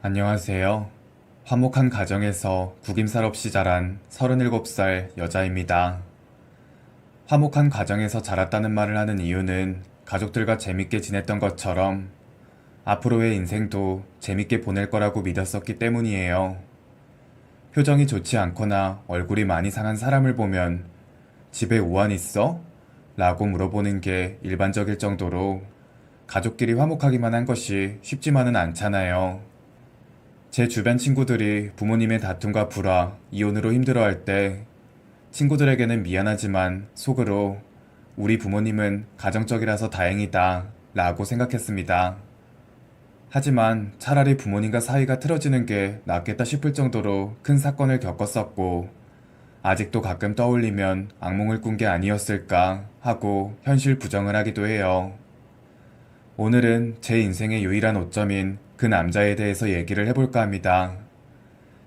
안녕하세요. 화목한 가정에서 구김살 없이 자란 37살 여자입니다. 화목한 가정에서 자랐다는 말을 하는 이유는 가족들과 재밌게 지냈던 것처럼 앞으로의 인생도 재밌게 보낼 거라고 믿었었기 때문이에요. 표정이 좋지 않거나 얼굴이 많이 상한 사람을 보면 집에 우환 있어? 라고 물어보는 게 일반적일 정도로 가족끼리 화목하기만 한 것이 쉽지만은 않잖아요. 제 주변 친구들이 부모님의 다툼과 불화, 이혼으로 힘들어할 때 친구들에게는 미안하지만 속으로 우리 부모님은 가정적이라서 다행이다 라고 생각했습니다. 하지만 차라리 부모님과 사이가 틀어지는 게 낫겠다 싶을 정도로 큰 사건을 겪었었고 아직도 가끔 떠올리면 악몽을 꾼 게 아니었을까 하고 현실 부정을 하기도 해요. 오늘은 제 인생의 유일한 오점인 그 남자에 대해서 얘기를 해볼까 합니다.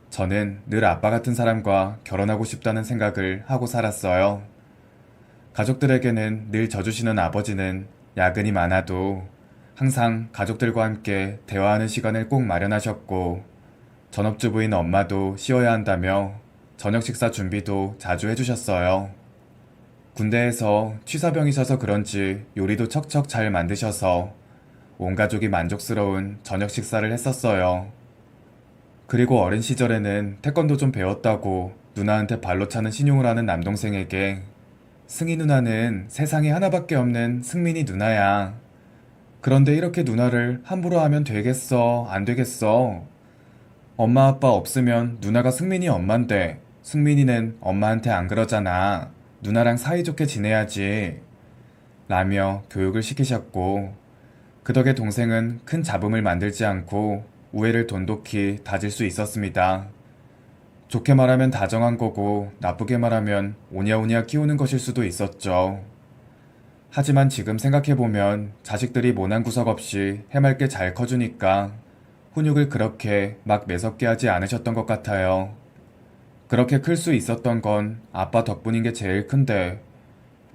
저는 늘 아빠 같은 사람과 결혼하고 싶다는 생각을 하고 살았어요. 가족들에게는 늘 져주시는 아버지는 야근이 많아도 항상 가족들과 함께 대화하는 시간을 꼭 마련하셨고, 전업주부인 엄마도 쉬어야 한다며 저녁 식사 준비도 자주 해주셨어요. 군대에서 취사병이셔서 그런지 요리도 척척 잘 만드셔서 온 가족이 만족스러운 저녁 식사를 했었어요. 그리고 어린 시절에는 태권도 좀 배웠다고 누나한테 발로 차는 신용을 하는 남동생에게 승희 누나는 세상에 하나밖에 없는 승민이 누나야. 그런데 이렇게 누나를 함부로 하면 되겠어, 안 되겠어. 엄마 아빠 없으면 누나가 승민이 엄만데 승민이는 엄마한테 안 그러잖아. 누나랑 사이좋게 지내야지. 라며 교육을 시키셨고, 그 덕에 동생은 큰 잡음을 만들지 않고 우애를 돈독히 다질 수 있었습니다. 좋게 말하면 다정한 거고 나쁘게 말하면 오냐오냐 키우는 것일 수도 있었죠. 하지만 지금 생각해보면 자식들이 모난 구석 없이 해맑게 잘 커주니까 훈육을 그렇게 막 매섭게 하지 않으셨던 것 같아요. 그렇게 클 수 있었던 건 아빠 덕분인 게 제일 큰데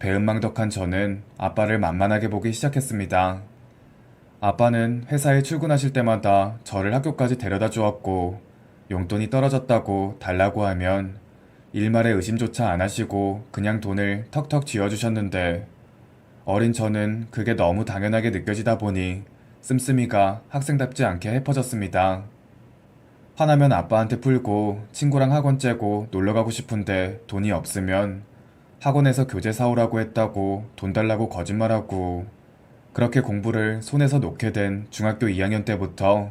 배은망덕한 저는 아빠를 만만하게 보기 시작했습니다. 아빠는 회사에 출근하실 때마다 저를 학교까지 데려다 주었고 용돈이 떨어졌다고 달라고 하면 일말의 의심조차 안 하시고 그냥 돈을 턱턱 쥐어주셨는데 어린 저는 그게 너무 당연하게 느껴지다 보니 씀씀이가 학생답지 않게 해퍼졌습니다. 화나면 아빠한테 풀고 친구랑 학원 째고 놀러가고 싶은데 돈이 없으면 학원에서 교재 사오라고 했다고 돈 달라고 거짓말하고 그렇게 공부를 손에서 놓게 된 중학교 2학년 때부터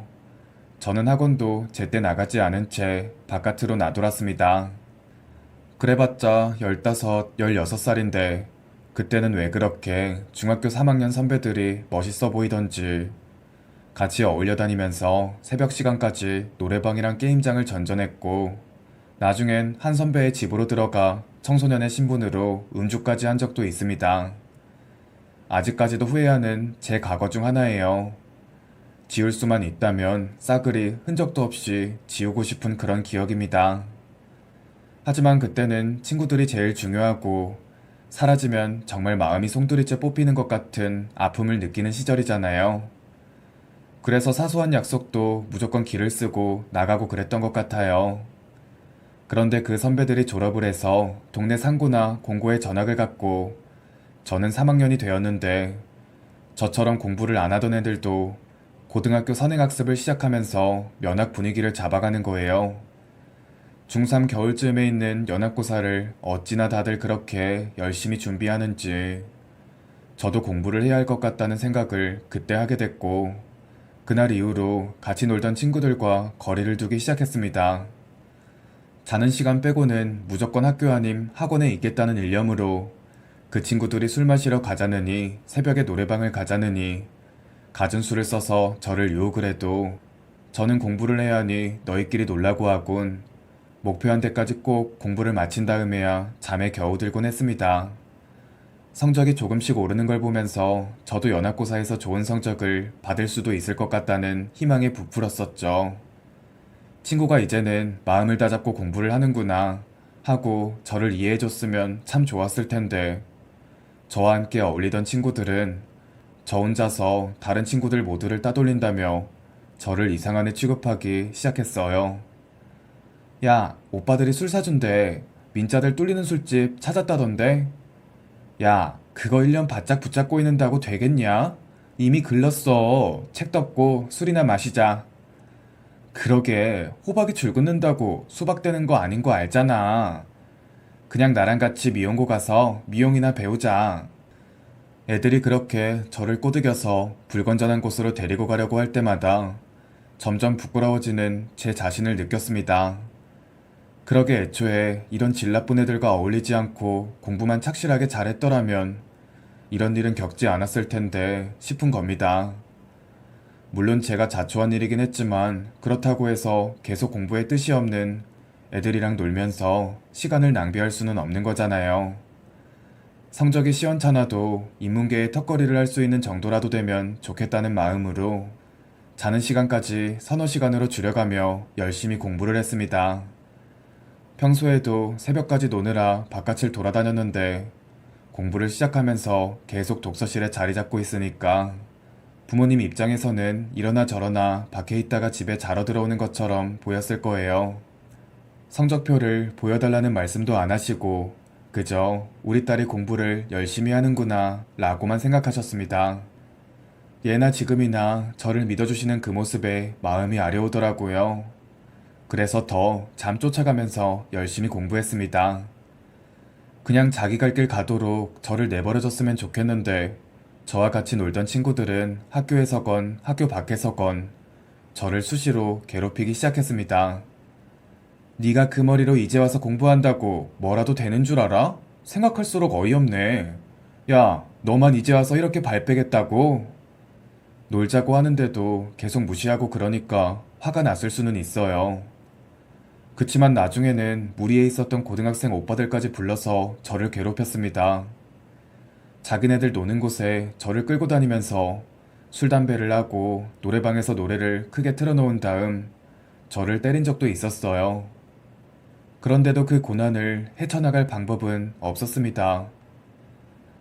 저는 학원도 제때 나가지 않은 채 바깥으로 나돌았습니다. 그래봤자 15, 16살인데 그때는 왜 그렇게 중학교 3학년 선배들이 멋있어 보이던지 같이 어울려 다니면서 새벽 시간까지 노래방이랑 게임장을 전전했고 나중엔 한 선배의 집으로 들어가 청소년의 신분으로 음주까지 한 적도 있습니다. 아직까지도 후회하는 제 과거 중 하나예요. 지울 수만 있다면 싸그리 흔적도 없이 지우고 싶은 그런 기억입니다. 하지만 그때는 친구들이 제일 중요하고 사라지면 정말 마음이 송두리째 뽑히는 것 같은 아픔을 느끼는 시절이잖아요. 그래서 사소한 약속도 무조건 기를 쓰고 나가고 그랬던 것 같아요. 그런데 그 선배들이 졸업을 해서 동네 상고나 공고에 전학을 갔고 저는 3학년이 되었는데 저처럼 공부를 안 하던 애들도 고등학교 선행학습을 시작하면서 면학 분위기를 잡아가는 거예요. 중3 겨울쯤에 있는 연합고사를 어찌나 다들 그렇게 열심히 준비하는지 저도 공부를 해야 할 것 같다는 생각을 그때 하게 됐고 그날 이후로 같이 놀던 친구들과 거리를 두기 시작했습니다. 자는 시간 빼고는 무조건 학교 아님 학원에 있겠다는 일념으로 그 친구들이 술 마시러 가자느니 새벽에 노래방을 가자느니 갖은 술을 써서 저를 유혹을 해도 저는 공부를 해야 하니 너희끼리 놀라고 하곤 목표한 데까지 꼭 공부를 마친 다음에야 잠에 겨우 들곤 했습니다. 성적이 조금씩 오르는 걸 보면서 저도 연합고사에서 좋은 성적을 받을 수도 있을 것 같다는 희망에 부풀었었죠. 친구가 이제는 마음을 다잡고 공부를 하는구나 하고 저를 이해해줬으면 참 좋았을 텐데 저와 함께 어울리던 친구들은 저 혼자서 다른 친구들 모두를 따돌린다며 저를 이상한 애 취급하기 시작했어요. 야, 오빠들이 술 사준대. 민자들 뚫리는 술집 찾았다던데? 야, 그거 1년 바짝 붙잡고 있는다고 되겠냐? 이미 글렀어. 책 덮고 술이나 마시자. 그러게, 호박이 줄 긋는다고 수박되는 거 아닌 거 알잖아. 그냥 나랑 같이 미용고 가서 미용이나 배우자. 애들이 그렇게 저를 꼬드겨서 불건전한 곳으로 데리고 가려고 할 때마다 점점 부끄러워지는 제 자신을 느꼈습니다. 그러게 애초에 이런 질 나쁜 애들과 어울리지 않고 공부만 착실하게 잘했더라면 이런 일은 겪지 않았을 텐데 싶은 겁니다. 물론 제가 자초한 일이긴 했지만 그렇다고 해서 계속 공부에 뜻이 없는 애들이랑 놀면서 시간을 낭비할 수는 없는 거잖아요. 성적이 시원찮아도 인문계에 턱걸이를 할 수 있는 정도라도 되면 좋겠다는 마음으로 자는 시간까지 서너 시간으로 줄여가며 열심히 공부를 했습니다. 평소에도 새벽까지 노느라 바깥을 돌아다녔는데 공부를 시작하면서 계속 독서실에 자리 잡고 있으니까 부모님 입장에서는 이러나 저러나 밖에 있다가 집에 자러 들어오는 것처럼 보였을 거예요. 성적표를 보여달라는 말씀도 안 하시고 그저 우리 딸이 공부를 열심히 하는구나 라고만 생각하셨습니다. 예나 지금이나 저를 믿어주시는 그 모습에 마음이 아려오더라고요. 그래서 더 잠 쫓아가면서 열심히 공부했습니다. 그냥 자기 갈 길 가도록 저를 내버려줬으면 좋겠는데 저와 같이 놀던 친구들은 학교에서건 학교 밖에서건 저를 수시로 괴롭히기 시작했습니다. 네가 그 머리로 이제 와서 공부한다고 뭐라도 되는 줄 알아? 생각할수록 어이없네. 야, 너만 이제 와서 이렇게 발 빼겠다고? 놀자고 하는데도 계속 무시하고 그러니까 화가 났을 수는 있어요. 그치만 나중에는 무리에 있었던 고등학생 오빠들까지 불러서 저를 괴롭혔습니다. 자기네들 노는 곳에 저를 끌고 다니면서 술, 담배를 하고 노래방에서 노래를 크게 틀어놓은 다음 저를 때린 적도 있었어요. 그런데도 그 고난을 헤쳐나갈 방법은 없었습니다.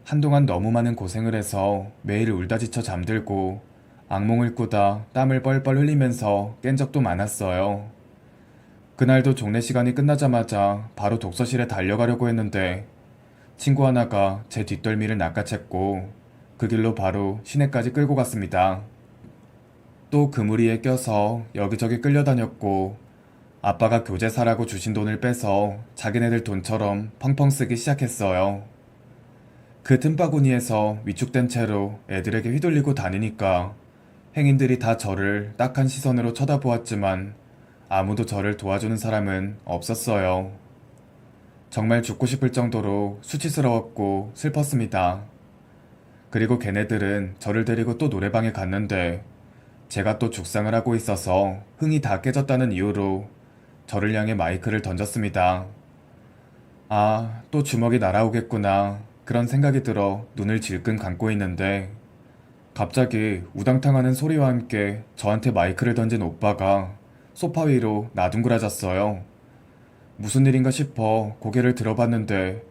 한동안 너무 많은 고생을 해서 매일 울다 지쳐 잠들고 악몽을 꾸다 땀을 뻘뻘 흘리면서 깬 적도 많았어요. 그날도 종례 시간이 끝나자마자 바로 독서실에 달려가려고 했는데 친구 하나가 제 뒷덜미를 낚아챘고 그 길로 바로 시내까지 끌고 갔습니다. 또 그 무리에 껴서 여기저기 끌려다녔고 아빠가 교재 사라고 주신 돈을 빼서 자기네들 돈처럼 펑펑 쓰기 시작했어요. 그 틈바구니에서 위축된 채로 애들에게 휘둘리고 다니니까 행인들이 다 저를 딱한 시선으로 쳐다보았지만 아무도 저를 도와주는 사람은 없었어요. 정말 죽고 싶을 정도로 수치스러웠고 슬펐습니다. 그리고 걔네들은 저를 데리고 또 노래방에 갔는데 제가 또 죽상을 하고 있어서 흥이 다 깨졌다는 이유로 저를 향해 마이크를 던졌습니다. 아, 또 주먹이 날아오겠구나. 그런 생각이 들어 눈을 질끈 감고 있는데 갑자기 우당탕하는 소리와 함께 저한테 마이크를 던진 오빠가 소파 위로 나둥그라졌어요. 무슨 일인가 싶어 고개를 들어봤는데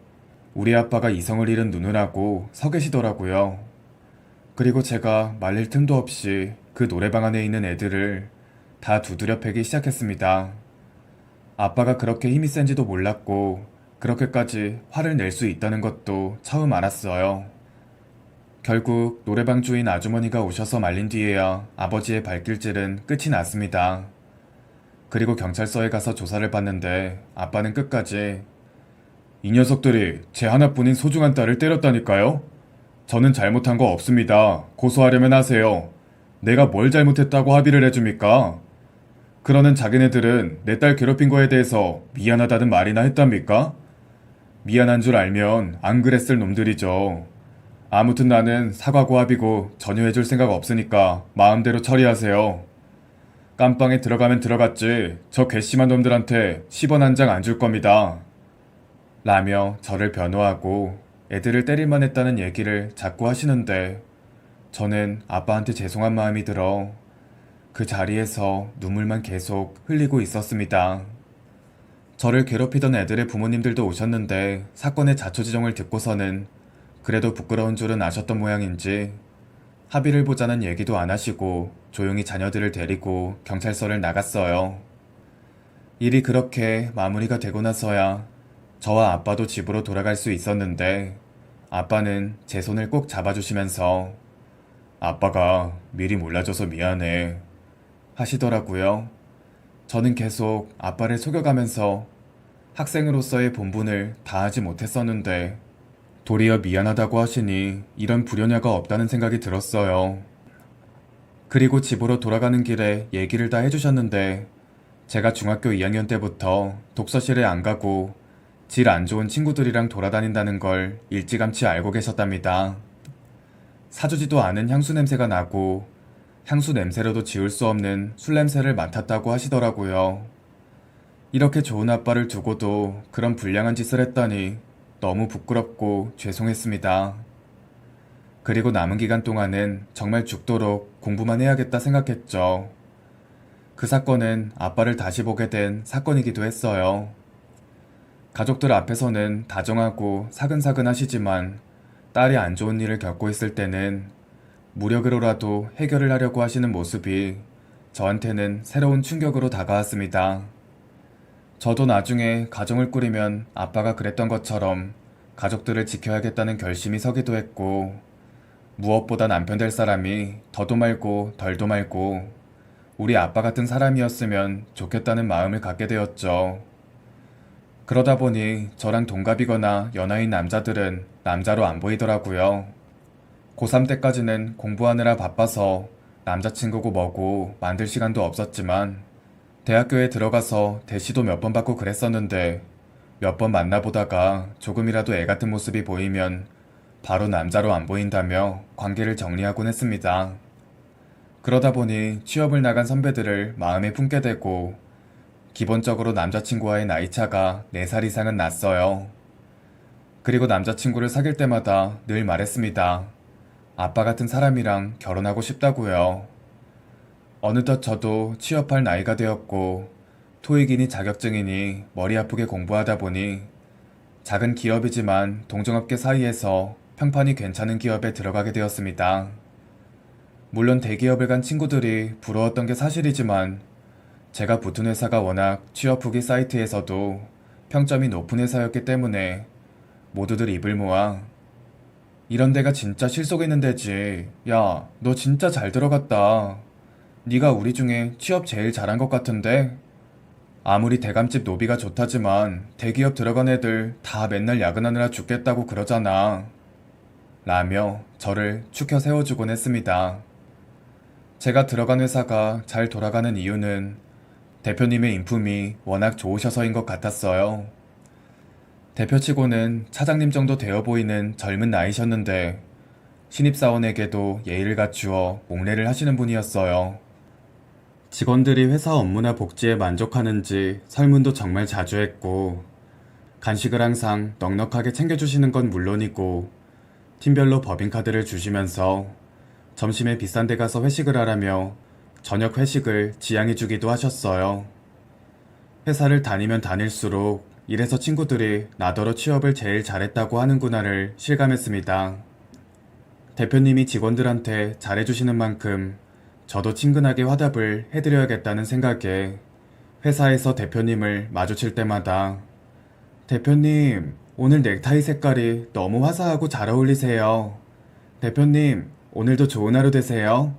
우리 아빠가 이성을 잃은 눈을 하고 서 계시더라고요. 그리고 제가 말릴 틈도 없이 그 노래방 안에 있는 애들을 다 두드려 패기 시작했습니다. 아빠가 그렇게 힘이 센지도 몰랐고 그렇게까지 화를 낼 수 있다는 것도 처음 알았어요. 결국 노래방 주인 아주머니가 오셔서 말린 뒤에야 아버지의 발길질은 끝이 났습니다. 그리고 경찰서에 가서 조사를 받는데 아빠는 끝까지 이 녀석들이 제 하나뿐인 소중한 딸을 때렸다니까요? 저는 잘못한 거 없습니다. 고소하려면 하세요. 내가 뭘 잘못했다고 합의를 해줍니까? 그러는 자기네들은 내 딸 괴롭힌 거에 대해서 미안하다는 말이나 했답니까? 미안한 줄 알면 안 그랬을 놈들이죠. 아무튼 나는 사과고 합의고 전혀 해줄 생각 없으니까 마음대로 처리하세요. 깜빵에 들어가면 들어갔지 저 괘씸한 놈들한테 10원 한 장 안 줄 겁니다. 라며 저를 변호하고 애들을 때릴만 했다는 얘기를 자꾸 하시는데 저는 아빠한테 죄송한 마음이 들어 그 자리에서 눈물만 계속 흘리고 있었습니다. 저를 괴롭히던 애들의 부모님들도 오셨는데 사건의 자초지종을 듣고서는 그래도 부끄러운 줄은 아셨던 모양인지 합의를 보자는 얘기도 안 하시고 조용히 자녀들을 데리고 경찰서를 나갔어요. 일이 그렇게 마무리가 되고 나서야 저와 아빠도 집으로 돌아갈 수 있었는데 아빠는 제 손을 꼭 잡아주시면서 아빠가 미리 몰라줘서 미안해 하시더라고요. 저는 계속 아빠를 속여가면서 학생으로서의 본분을 다하지 못했었는데 도리어 미안하다고 하시니 이런 불효냐가 없다는 생각이 들었어요. 그리고 집으로 돌아가는 길에 얘기를 다 해주셨는데 제가 중학교 2학년 때부터 독서실에 안 가고 질 안 좋은 친구들이랑 돌아다닌다는 걸 일찌감치 알고 계셨답니다. 사주지도 않은 향수 냄새가 나고 향수 냄새로도 지울 수 없는 술 냄새를 맡았다고 하시더라고요. 이렇게 좋은 아빠를 두고도 그런 불량한 짓을 했다니 너무 부끄럽고 죄송했습니다. 그리고 남은 기간 동안은 정말 죽도록 공부만 해야겠다 생각했죠. 그 사건은 아빠를 다시 보게 된 사건이기도 했어요. 가족들 앞에서는 다정하고 사근사근 하시지만 딸이 안 좋은 일을 겪고 있을 때는 무력으로라도 해결을 하려고 하시는 모습이 저한테는 새로운 충격으로 다가왔습니다. 저도 나중에 가정을 꾸리면 아빠가 그랬던 것처럼 가족들을 지켜야겠다는 결심이 서기도 했고 무엇보다 남편 될 사람이 더도 말고 덜도 말고 우리 아빠 같은 사람이었으면 좋겠다는 마음을 갖게 되었죠. 그러다 보니 저랑 동갑이거나 연하인 남자들은 남자로 안 보이더라고요. 고3 때까지는 공부하느라 바빠서 남자친구고 뭐고 만들 시간도 없었지만 대학교에 들어가서 대시도 몇 번 받고 그랬었는데 몇 번 만나보다가 조금이라도 애 같은 모습이 보이면 바로 남자로 안 보인다며 관계를 정리하곤 했습니다. 그러다 보니 취업을 나간 선배들을 마음에 품게 되고 기본적으로 남자친구와의 나이차가 4살 이상은 났어요. 그리고 남자친구를 사귈 때마다 늘 말했습니다. 아빠 같은 사람이랑 결혼하고 싶다고요. 어느덧 저도 취업할 나이가 되었고 토익이니 자격증이니 머리 아프게 공부하다 보니 작은 기업이지만 동종업계 사이에서 평판이 괜찮은 기업에 들어가게 되었습니다. 물론 대기업을 간 친구들이 부러웠던 게 사실이지만 제가 붙은 회사가 워낙 취업 후기 사이트에서도 평점이 높은 회사였기 때문에 모두들 입을 모아 이런 데가 진짜 실속 있는 데지. 야, 너 진짜 잘 들어갔다. 네가 우리 중에 취업 제일 잘한 것 같은데? 아무리 대감집 노비가 좋다지만 대기업 들어간 애들 다 맨날 야근하느라 죽겠다고 그러잖아. 라며 저를 추켜 세워주곤 했습니다. 제가 들어간 회사가 잘 돌아가는 이유는 대표님의 인품이 워낙 좋으셔서인 것 같았어요. 대표치고는 차장님 정도 되어 보이는 젊은 나이셨는데 신입사원에게도 예의를 갖추어 옥례를 하시는 분이었어요. 직원들이 회사 업무나 복지에 만족하는지 설문도 정말 자주 했고 간식을 항상 넉넉하게 챙겨주시는 건 물론이고 팀별로 법인카드를 주시면서 점심에 비싼 데 가서 회식을 하라며 저녁 회식을 지양해 주기도 하셨어요. 회사를 다니면 다닐수록 이래서 친구들이 나더러 취업을 제일 잘했다고 하는구나를 실감했습니다. 대표님이 직원들한테 잘해주시는 만큼 저도 친근하게 화답을 해드려야겠다는 생각에 회사에서 대표님을 마주칠 때마다 대표님, 오늘 넥타이 색깔이 너무 화사하고 잘 어울리세요. 대표님, 오늘도 좋은 하루 되세요.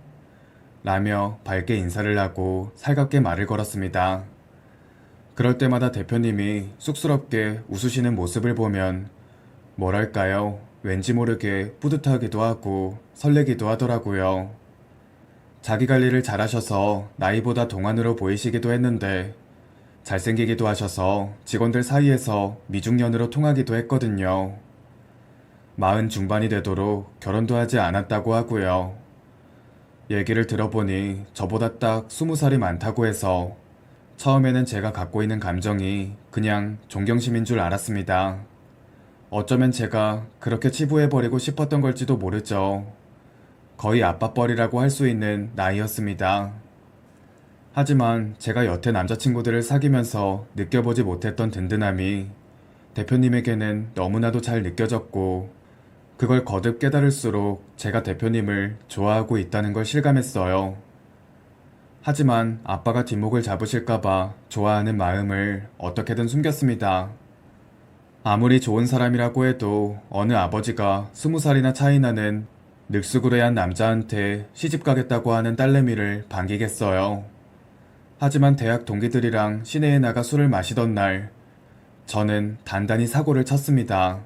라며 밝게 인사를 하고 살갑게 말을 걸었습니다. 그럴 때마다 대표님이 쑥스럽게 웃으시는 모습을 보면 뭐랄까요? 왠지 모르게 뿌듯하기도 하고 설레기도 하더라고요. 자기 관리를 잘하셔서 나이보다 동안으로 보이시기도 했는데 잘생기기도 하셔서 직원들 사이에서 미중년으로 통하기도 했거든요. 40 중반이 되도록 결혼도 하지 않았다고 하고요. 얘기를 들어보니 저보다 딱 20살이 많다고 해서 처음에는 제가 갖고 있는 감정이 그냥 존경심인 줄 알았습니다. 어쩌면 제가 그렇게 치부해버리고 싶었던 걸지도 모르죠. 거의 아빠뻘이라고 할 수 있는 나이였습니다. 하지만 제가 여태 남자친구들을 사귀면서 느껴보지 못했던 든든함이 대표님에게는 너무나도 잘 느껴졌고 그걸 거듭 깨달을수록 제가 대표님을 좋아하고 있다는 걸 실감했어요. 하지만 아빠가 뒷목을 잡으실까봐 좋아하는 마음을 어떻게든 숨겼습니다. 아무리 좋은 사람이라고 해도 어느 아버지가 20살이나 차이 나는 늑수구레한 남자한테 시집 가겠다고 하는 딸내미를 반기겠어요. 하지만 대학 동기들이랑 시내에 나가 술을 마시던 날, 저는 단단히 사고를 쳤습니다.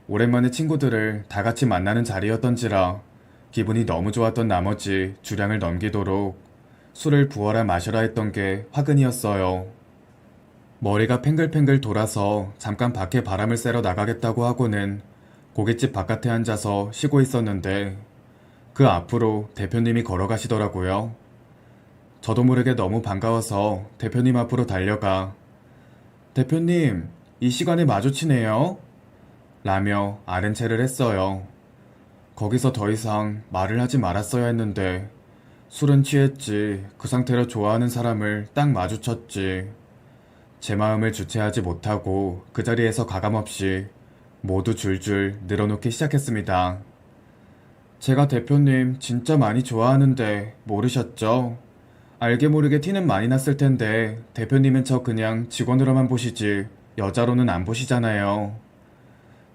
오랜만에 친구들을 다 같이 만나는 자리였던지라 기분이 너무 좋았던 나머지 주량을 넘기도록 술을 부어라 마셔라 했던 게 화근이었어요. 머리가 팽글팽글 돌아서 잠깐 밖에 바람을 쐬러 나가겠다고 하고는 고깃집 바깥에 앉아서 쉬고 있었는데 그 앞으로 대표님이 걸어가시더라고요. 저도 모르게 너무 반가워서 대표님 앞으로 달려가 대표님, 이 시간에 마주치네요? 라며 아른 체를 했어요. 거기서 더 이상 말을 하지 말았어야 했는데 술은 취했지 그 상태로 좋아하는 사람을 딱 마주쳤지. 제 마음을 주체하지 못하고 그 자리에서 가감없이 모두 줄줄 늘어놓기 시작했습니다. 제가 대표님 진짜 많이 좋아하는데 모르셨죠? 알게 모르게 티는 많이 났을 텐데 대표님은 저 그냥 직원으로만 보시지 여자로는 안 보시잖아요.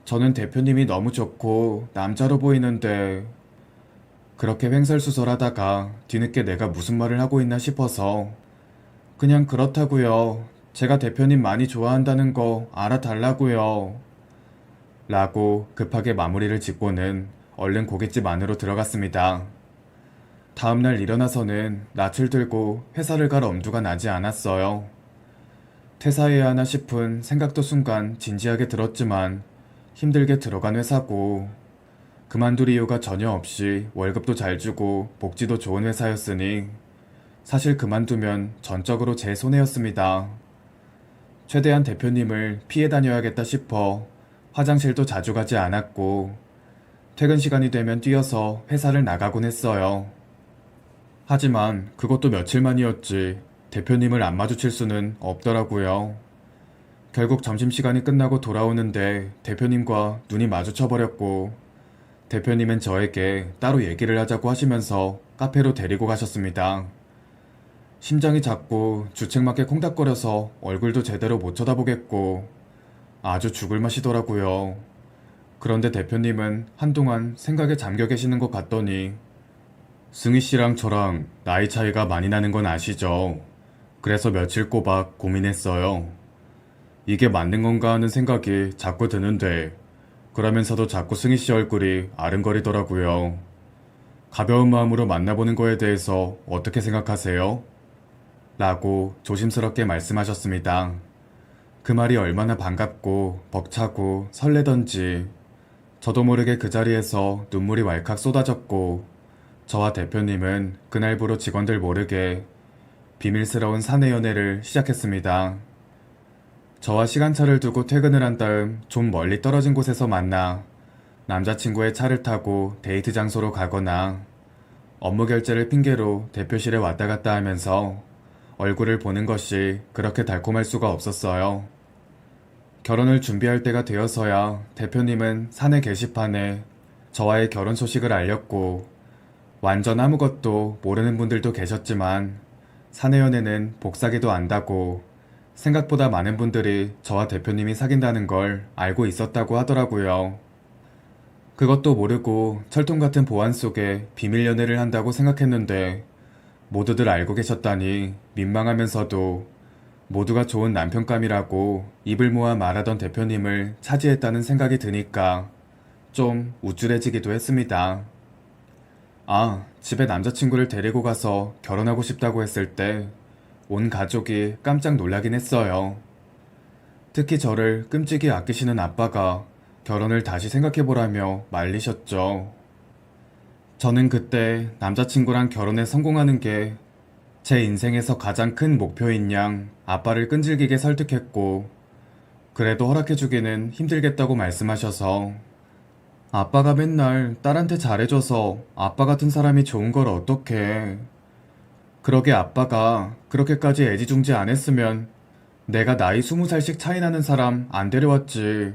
저는 대표님이 너무 좋고 남자로 보이는데 그렇게 횡설수설하다가 뒤늦게 내가 무슨 말을 하고 있나 싶어서 그냥 그렇다고요. 제가 대표님 많이 좋아한다는 거 알아달라고요. 라고 급하게 마무리를 짓고는 얼른 고깃집 안으로 들어갔습니다. 다음날 일어나서는 낯을 들고 회사를 갈 엄두가 나지 않았어요. 퇴사해야 하나 싶은 생각도 순간 진지하게 들었지만 힘들게 들어간 회사고 그만둘 이유가 전혀 없이 월급도 잘 주고 복지도 좋은 회사였으니 사실 그만두면 전적으로 제 손해였습니다. 최대한 대표님을 피해 다녀야겠다 싶어 화장실도 자주 가지 않았고 퇴근 시간이 되면 뛰어서 회사를 나가곤 했어요. 하지만 그것도 며칠 만이었지 대표님을 안 마주칠 수는 없더라고요. 결국 점심시간이 끝나고 돌아오는데 대표님과 눈이 마주쳐버렸고 대표님은 저에게 따로 얘기를 하자고 하시면서 카페로 데리고 가셨습니다. 심장이 작고 주책맞게 콩닥거려서 얼굴도 제대로 못 쳐다보겠고 아주 죽을 맛이더라고요. 그런데 대표님은 한동안 생각에 잠겨 계시는 것 같더니 승희 씨랑 저랑 나이 차이가 많이 나는 건 아시죠? 그래서 며칠 꼬박 고민했어요. 이게 맞는 건가 하는 생각이 자꾸 드는데 그러면서도 자꾸 승희 씨 얼굴이 아른거리더라고요. 가벼운 마음으로 만나보는 거에 대해서 어떻게 생각하세요? 라고 조심스럽게 말씀하셨습니다. 그 말이 얼마나 반갑고 벅차고 설레던지 저도 모르게 그 자리에서 눈물이 왈칵 쏟아졌고 저와 대표님은 그날부로 직원들 모르게 비밀스러운 사내 연애를 시작했습니다. 저와 시간차를 두고 퇴근을 한 다음 좀 멀리 떨어진 곳에서 만나 남자친구의 차를 타고 데이트 장소로 가거나 업무 결제를 핑계로 대표실에 왔다 갔다 하면서 얼굴을 보는 것이 그렇게 달콤할 수가 없었어요. 결혼을 준비할 때가 되어서야 대표님은 사내 게시판에 저와의 결혼 소식을 알렸고 완전 아무것도 모르는 분들도 계셨지만 사내 연애는 복사기도 안다고 생각보다 많은 분들이 저와 대표님이 사귄다는 걸 알고 있었다고 하더라고요. 그것도 모르고 철통 같은 보안 속에 비밀 연애를 한다고 생각했는데 모두들 알고 계셨다니 민망하면서도 모두가 좋은 남편감이라고 입을 모아 말하던 대표님을 차지했다는 생각이 드니까 좀 우쭐해지기도 했습니다. 아, 집에 남자친구를 데리고 가서 결혼하고 싶다고 했을 때 온 가족이 깜짝 놀라긴 했어요. 특히 저를 끔찍이 아끼시는 아빠가 결혼을 다시 생각해보라며 말리셨죠. 저는 그때 남자친구랑 결혼에 성공하는 게 제 인생에서 가장 큰 목표인 양 아빠를 끈질기게 설득했고 그래도 허락해주기는 힘들겠다고 말씀하셔서 아빠가 맨날 딸한테 잘해줘서 아빠 같은 사람이 좋은 걸 어떡해. 그러게 아빠가 그렇게까지 애지중지 안 했으면 내가 나이 20살씩 차이 나는 사람 안 데려왔지.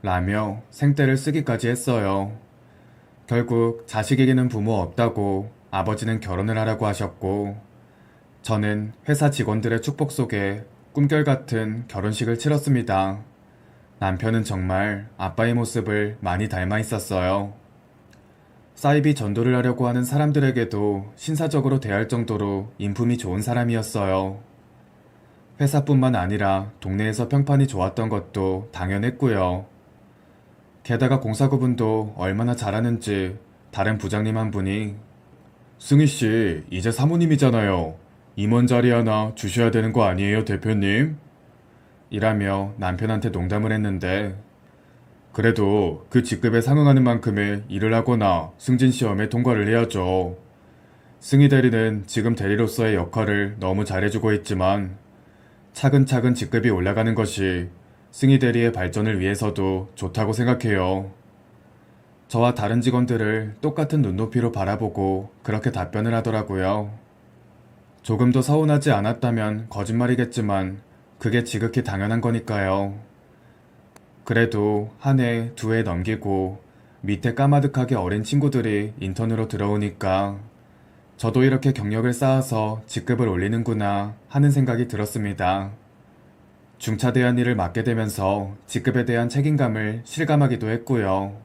라며 생떼를 쓰기까지 했어요. 결국 자식에게는 부모 없다고 아버지는 결혼을 하라고 하셨고, 저는 회사 직원들의 축복 속에 꿈결 같은 결혼식을 치렀습니다. 남편은 정말 아빠의 모습을 많이 닮아 있었어요. 사이비 전도를 하려고 하는 사람들에게도 신사적으로 대할 정도로 인품이 좋은 사람이었어요. 회사뿐만 아니라 동네에서 평판이 좋았던 것도 당연했고요. 게다가 공사구분도 얼마나 잘하는지 다른 부장님 한 분이 승희씨, 이제 사모님이잖아요. 임원 자리 하나 주셔야 되는 거 아니에요, 대표님? 이라며 남편한테 농담을 했는데, 그래도 그 직급에 상응하는 만큼의 일을 하거나 승진 시험에 통과를 해야죠. 승희 대리는 지금 대리로서의 역할을 너무 잘해주고 있지만 차근차근 직급이 올라가는 것이 승희 대리의 발전을 위해서도 좋다고 생각해요. 저와 다른 직원들을 똑같은 눈높이로 바라보고 그렇게 답변을 하더라고요. 조금 더 서운하지 않았다면 거짓말이겠지만 그게 지극히 당연한 거니까요. 그래도 한 해, 두 해 넘기고 밑에 까마득하게 어린 친구들이 인턴으로 들어오니까 저도 이렇게 경력을 쌓아서 직급을 올리는구나 하는 생각이 들었습니다. 중차대한 일을 맡게 되면서 직급에 대한 책임감을 실감하기도 했고요.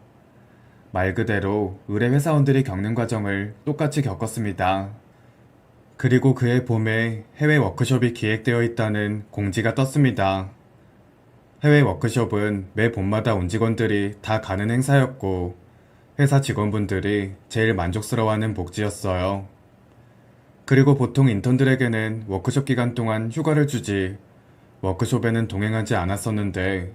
말 그대로 의뢰 회사원들이 겪는 과정을 똑같이 겪었습니다. 그리고 그해 봄에 해외 워크숍이 기획되어 있다는 공지가 떴습니다. 해외 워크숍은 매 봄마다 온 직원들이 다 가는 행사였고 회사 직원분들이 제일 만족스러워하는 복지였어요. 그리고 보통 인턴들에게는 워크숍 기간 동안 휴가를 주지 워크숍에는 동행하지 않았었는데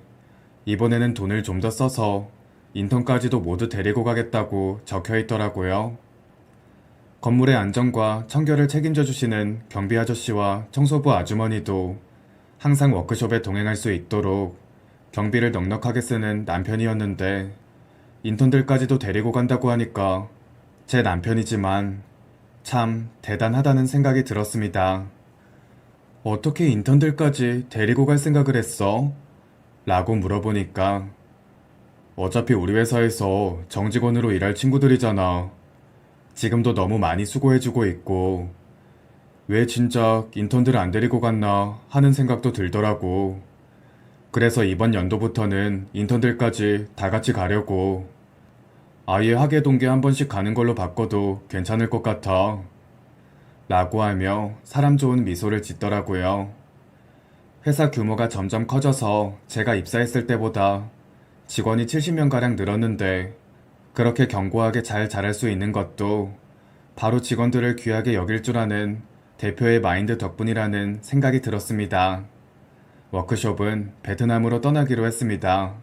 이번에는 돈을 좀 더 써서 인턴까지도 모두 데리고 가겠다고 적혀 있더라고요. 건물의 안전과 청결을 책임져 주시는 경비 아저씨와 청소부 아주머니도 항상 워크숍에 동행할 수 있도록 경비를 넉넉하게 쓰는 남편이었는데 인턴들까지도 데리고 간다고 하니까 제 남편이지만 참 대단하다는 생각이 들었습니다. 어떻게 인턴들까지 데리고 갈 생각을 했어? 라고 물어보니까 어차피 우리 회사에서 정직원으로 일할 친구들이잖아. 지금도 너무 많이 수고해주고 있고 왜 진작 인턴들을 안 데리고 갔나 하는 생각도 들더라고. 그래서 이번 연도부터는 인턴들까지 다 같이 가려고. 아예 학예 동계 한 번씩 가는 걸로 바꿔도 괜찮을 것 같아. 라고 하며 사람 좋은 미소를 짓더라고요. 회사 규모가 점점 커져서 제가 입사했을 때보다 직원이 70명가량 늘었는데 그렇게 견고하게 잘 자랄 수 있는 것도 바로 직원들을 귀하게 여길 줄 아는 대표의 마인드 덕분이라는 생각이 들었습니다. 워크숍은 베트남으로 떠나기로 했습니다.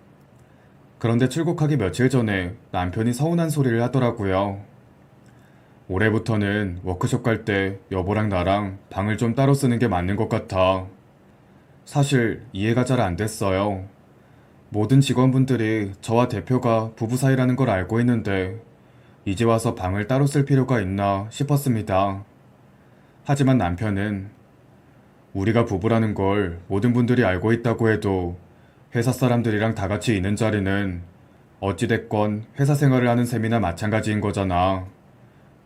그런데 출국하기 며칠 전에 남편이 서운한 소리를 하더라고요. 올해부터는 워크숍 갈 때 여보랑 나랑 방을 좀 따로 쓰는 게 맞는 것 같아. 사실 이해가 잘 안 됐어요. 모든 직원분들이 저와 대표가 부부 사이라는 걸 알고 있는데 이제 와서 방을 따로 쓸 필요가 있나 싶었습니다. 하지만 남편은 우리가 부부라는 걸 모든 분들이 알고 있다고 해도 회사 사람들이랑 다 같이 있는 자리는 어찌됐건 회사 생활을 하는 셈이나 마찬가지인 거잖아.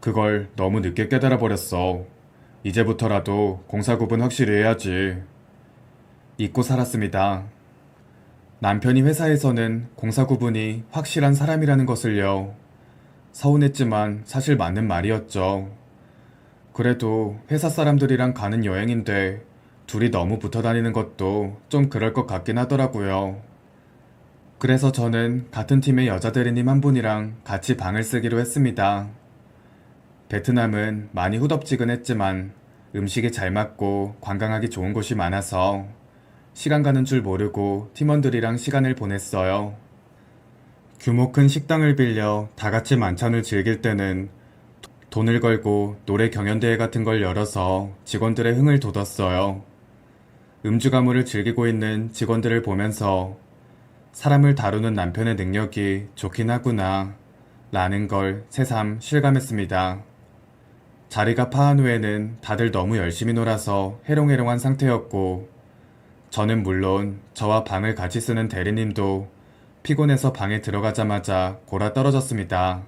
그걸 너무 늦게 깨달아 버렸어. 이제부터라도 공사 구분 확실히 해야지. 잊고 살았습니다. 남편이 회사에서는 공사 구분이 확실한 사람이라는 것을요. 서운했지만 사실 맞는 말이었죠. 그래도 회사 사람들이랑 가는 여행인데 둘이 너무 붙어 다니는 것도 좀 그럴 것 같긴 하더라고요. 그래서 저는 같은 팀의 여자 대리님 한 분이랑 같이 방을 쓰기로 했습니다. 베트남은 많이 후덥지근했지만 음식이 잘 맞고 관광하기 좋은 곳이 많아서 시간 가는 줄 모르고 팀원들이랑 시간을 보냈어요. 규모 큰 식당을 빌려 다 같이 만찬을 즐길 때는 돈을 걸고 노래 경연대회 같은 걸 열어서 직원들의 흥을 돋았어요. 음주 가무를 즐기고 있는 직원들을 보면서 사람을 다루는 남편의 능력이 좋긴 하구나 라는 걸 새삼 실감했습니다. 자리가 파한 후에는 다들 너무 열심히 놀아서 해롱해롱한 상태였고 저는 물론 저와 방을 같이 쓰는 대리님도 피곤해서 방에 들어가자마자 골아 떨어졌습니다.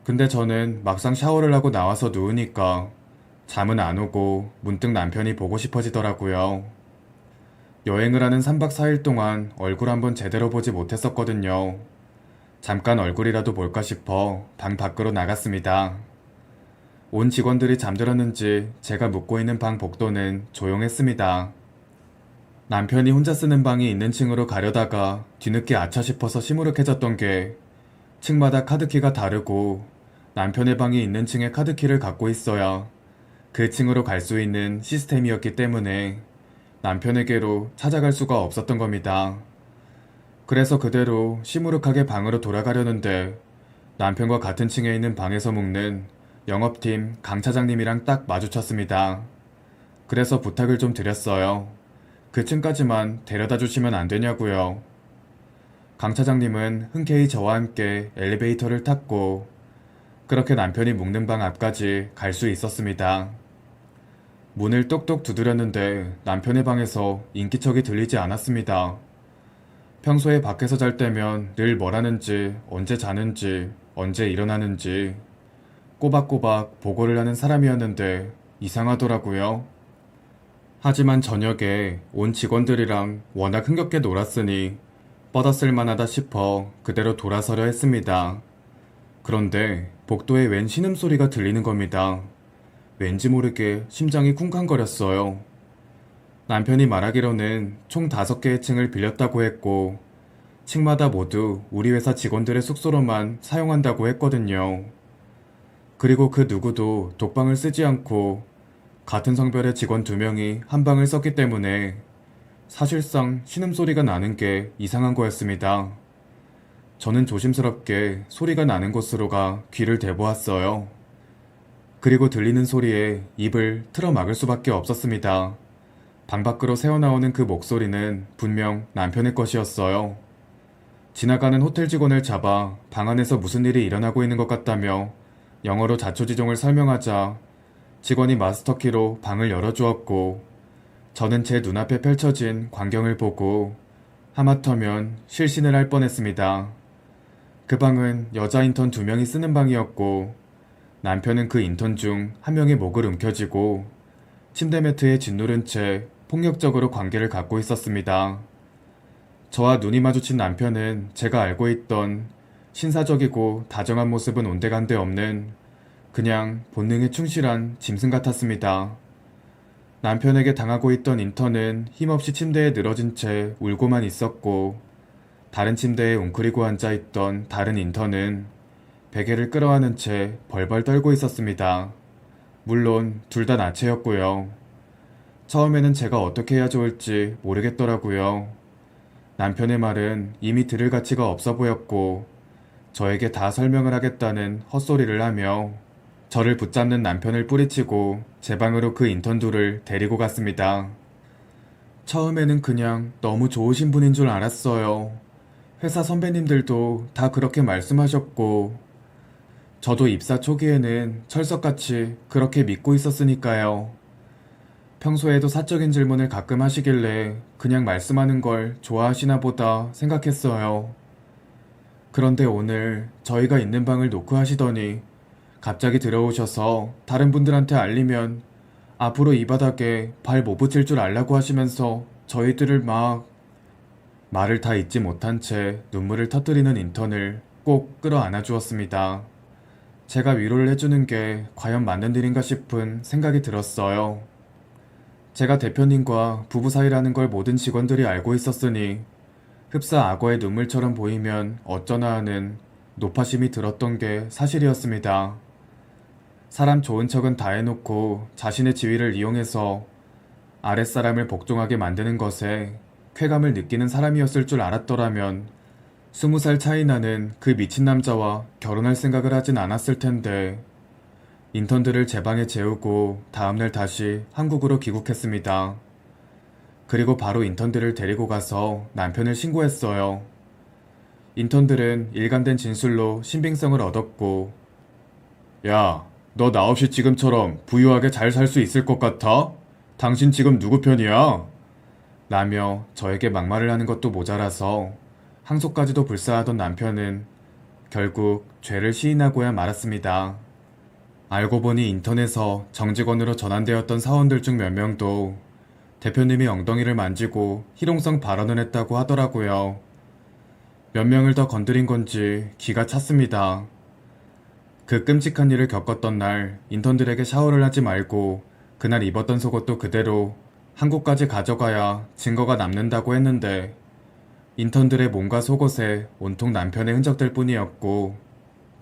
근데 저는 막상 샤워를 하고 나와서 누우니까 잠은 안 오고 문득 남편이 보고 싶어지더라고요. 여행을 하는 3박 4일 동안 얼굴 한번 제대로 보지 못했었거든요. 잠깐 얼굴이라도 볼까 싶어 방 밖으로 나갔습니다. 온 직원들이 잠들었는지 제가 묵고 있는 방 복도는 조용했습니다. 남편이 혼자 쓰는 방이 있는 층으로 가려다가 뒤늦게 아차 싶어서 시무룩해졌던 게 층마다 카드키가 다르고 남편의 방이 있는 층의 카드키를 갖고 있어야 그 층으로 갈 수 있는 시스템이었기 때문에 남편에게로 찾아갈 수가 없었던 겁니다. 그래서 그대로 시무룩하게 방으로 돌아가려는데 남편과 같은 층에 있는 방에서 묵는 영업팀 강 차장님이랑 딱 마주쳤습니다. 그래서 부탁을 좀 드렸어요. 그 층까지만 데려다 주시면 안 되냐고요. 강 차장님은 흔쾌히 저와 함께 엘리베이터를 탔고 그렇게 남편이 묵는 방 앞까지 갈 수 있었습니다. 문을 똑똑 두드렸는데 남편의 방에서 인기척이 들리지 않았습니다. 평소에 밖에서 잘 때면 늘 뭘 하는지, 언제 자는지, 언제 일어나는지 꼬박꼬박 보고를 하는 사람이었는데 이상하더라고요. 하지만 저녁에 온 직원들이랑 워낙 흥겹게 놀았으니 뻗었을 만하다 싶어 그대로 돌아서려 했습니다. 그런데 복도에 웬 신음소리가 들리는 겁니다. 왠지 모르게 심장이 쿵쾅거렸어요. 남편이 말하기로는 총 5개의 층을 빌렸다고 했고 층마다 모두 우리 회사 직원들의 숙소로만 사용한다고 했거든요. 그리고 그 누구도 독방을 쓰지 않고 같은 성별의 직원 2명이 한 방을 썼기 때문에 사실상 신음소리가 나는 게 이상한 거였습니다. 저는 조심스럽게 소리가 나는 곳으로 가 귀를 대보았어요. 그리고 들리는 소리에 입을 틀어 막을 수밖에 없었습니다. 방 밖으로 새어나오는 그 목소리는 분명 남편의 것이었어요. 지나가는 호텔 직원을 잡아 방 안에서 무슨 일이 일어나고 있는 것 같다며 영어로 자초지종을 설명하자 직원이 마스터키로 방을 열어주었고 저는 제 눈앞에 펼쳐진 광경을 보고 하마터면 실신을 할 뻔했습니다. 그 방은 여자 인턴 2명이 쓰는 방이었고 남편은 그 인턴 중 한 명의 목을 움켜쥐고 침대 매트에 짓누른 채 폭력적으로 관계를 갖고 있었습니다. 저와 눈이 마주친 남편은 제가 알고 있던 신사적이고 다정한 모습은 온데간데 없는 그냥 본능에 충실한 짐승 같았습니다. 남편에게 당하고 있던 인턴은 힘없이 침대에 늘어진 채 울고만 있었고 다른 침대에 웅크리고 앉아있던 다른 인턴은 베개를 끌어안은 채 벌벌 떨고 있었습니다. 물론 둘 다 나체였고요. 처음에는 제가 어떻게 해야 좋을지 모르겠더라고요. 남편의 말은 이미 들을 가치가 없어 보였고 저에게 다 설명을 하겠다는 헛소리를 하며 저를 붙잡는 남편을 뿌리치고 제 방으로 그 인턴 둘을 데리고 갔습니다. 처음에는 그냥 너무 좋으신 분인 줄 알았어요. 회사 선배님들도 다 그렇게 말씀하셨고 저도 입사 초기에는 철석같이 그렇게 믿고 있었으니까요. 평소에도 사적인 질문을 가끔 하시길래 그냥 말씀하는 걸 좋아하시나 보다 생각했어요. 그런데 오늘 저희가 있는 방을 노크하시더니 갑자기 들어오셔서 다른 분들한테 알리면 앞으로 이 바닥에 발 못 붙일 줄 알라고 하시면서 저희들을 말을 다 잊지 못한 채 눈물을 터뜨리는 인턴을 꼭 끌어안아 주었습니다. 제가 위로를 해주는 게 과연 맞는 일인가 싶은 생각이 들었어요. 제가 대표님과 부부 사이라는 걸 모든 직원들이 알고 있었으니 흡사 악어의 눈물처럼 보이면 어쩌나 하는 노파심이 들었던 게 사실이었습니다. 사람 좋은 척은 다 해놓고 자신의 지위를 이용해서 아랫사람을 복종하게 만드는 것에 쾌감을 느끼는 사람이었을 줄 알았더라면 20살 차이 나는 그 미친 남자와 결혼할 생각을 하진 않았을 텐데 인턴들을 제 방에 재우고 다음날 다시 한국으로 귀국했습니다. 그리고 바로 인턴들을 데리고 가서 남편을 신고했어요. 인턴들은 일관된 진술로 신빙성을 얻었고 야, 너 나 없이 지금처럼 부유하게 잘 살 수 있을 것 같아? 당신 지금 누구 편이야? 라며 저에게 막말을 하는 것도 모자라서 항소까지도 불사하던 남편은 결국 죄를 시인하고야 말았습니다. 알고 보니 인턴에서 정직원으로 전환되었던 사원들 중 몇 명도 대표님이 엉덩이를 만지고 희롱성 발언을 했다고 하더라고요. 몇 명을 더 건드린 건지 기가 찼습니다. 그 끔찍한 일을 겪었던 날 인턴들에게 샤워를 하지 말고 그날 입었던 속옷도 그대로 한국까지 가져가야 증거가 남는다고 했는데 인턴들의 몸과 속옷에 온통 남편의 흔적들 뿐이었고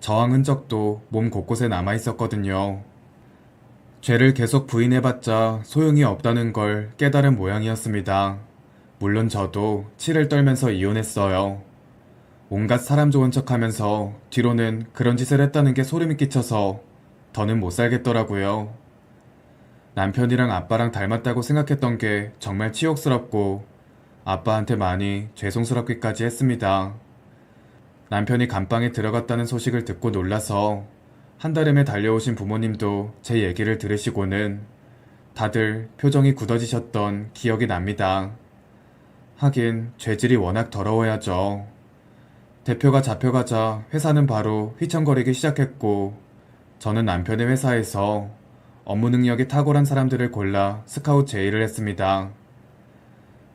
저항 흔적도 몸 곳곳에 남아 있었거든요. 죄를 계속 부인해봤자 소용이 없다는 걸 깨달은 모양이었습니다. 물론 저도 치를 떨면서 이혼했어요. 온갖 사람 좋은 척 하면서 뒤로는 그런 짓을 했다는 게 소름이 끼쳐서 더는 못 살겠더라고요. 남편이랑 아빠랑 닮았다고 생각했던 게 정말 치욕스럽고 아빠한테 많이 죄송스럽기까지 했습니다. 남편이 감방에 들어갔다는 소식을 듣고 놀라서 한달음에 달려오신 부모님도 제 얘기를 들으시고는 다들 표정이 굳어지셨던 기억이 납니다. 하긴 죄질이 워낙 더러워야죠. 대표가 잡혀가자 회사는 바로 휘청거리기 시작했고 저는 남편의 회사에서 업무 능력이 탁월한 사람들을 골라 스카웃 제의를 했습니다.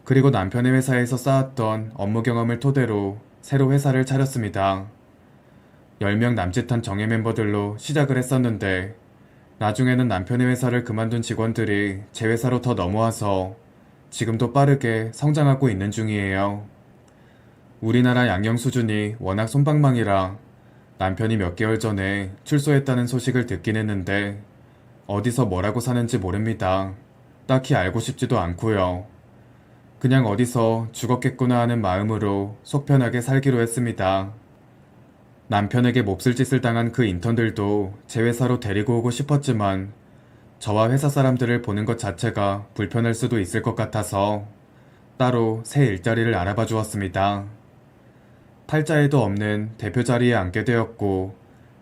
그리고 남편의 회사에서 쌓았던 업무 경험을 토대로 새로 회사를 차렸습니다. 10명 남짓한 정예 멤버들로 시작을 했었는데 나중에는 남편의 회사를 그만둔 직원들이 제 회사로 더 넘어와서 지금도 빠르게 성장하고 있는 중이에요. 우리나라 양령 수준이 워낙 솜방망이라 남편이 몇 개월 전에 출소했다는 소식을 듣긴 했는데 어디서 뭐라고 사는지 모릅니다. 딱히 알고 싶지도 않고요. 그냥 어디서 죽었겠구나 하는 마음으로 속 편하게 살기로 했습니다. 남편에게 몹쓸 짓을 당한 그 인턴들도 제 회사로 데리고 오고 싶었지만 저와 회사 사람들을 보는 것 자체가 불편할 수도 있을 것 같아서 따로 새 일자리를 알아봐 주었습니다. 팔자에도 없는 대표 자리에 앉게 되었고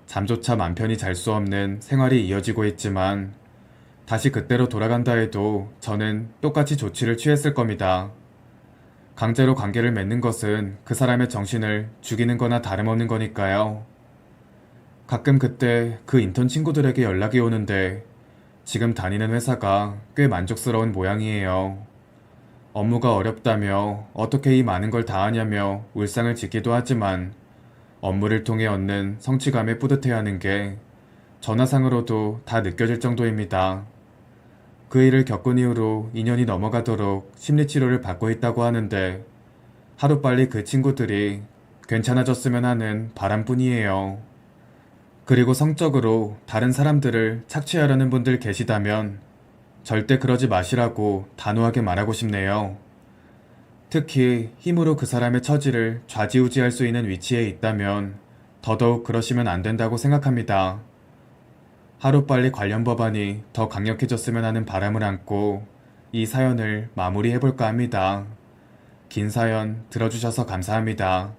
잠조차 맘 편히 잘 수 없는 생활이 이어지고 있지만 다시 그때로 돌아간다 해도 저는 똑같이 조치를 취했을 겁니다. 강제로 관계를 맺는 것은 그 사람의 정신을 죽이는 거나 다름없는 거니까요. 가끔 그때 그 인턴 친구들에게 연락이 오는데 지금 다니는 회사가 꽤 만족스러운 모양이에요. 업무가 어렵다며 어떻게 이 많은 걸 다 하냐며 울상을 짓기도 하지만 업무를 통해 얻는 성취감에 뿌듯해하는 게 전화상으로도 다 느껴질 정도입니다. 그 일을 겪은 이후로 2년이 넘어가도록 심리치료를 받고 있다고 하는데 하루빨리 그 친구들이 괜찮아졌으면 하는 바람뿐이에요. 그리고 성적으로 다른 사람들을 착취하려는 분들 계시다면 절대 그러지 마시라고 단호하게 말하고 싶네요. 특히 힘으로 그 사람의 처지를 좌지우지할 수 있는 위치에 있다면 더더욱 그러시면 안 된다고 생각합니다. 하루빨리 관련 법안이 더 강력해졌으면 하는 바람을 안고 이 사연을 마무리해볼까 합니다. 긴 사연 들어주셔서 감사합니다.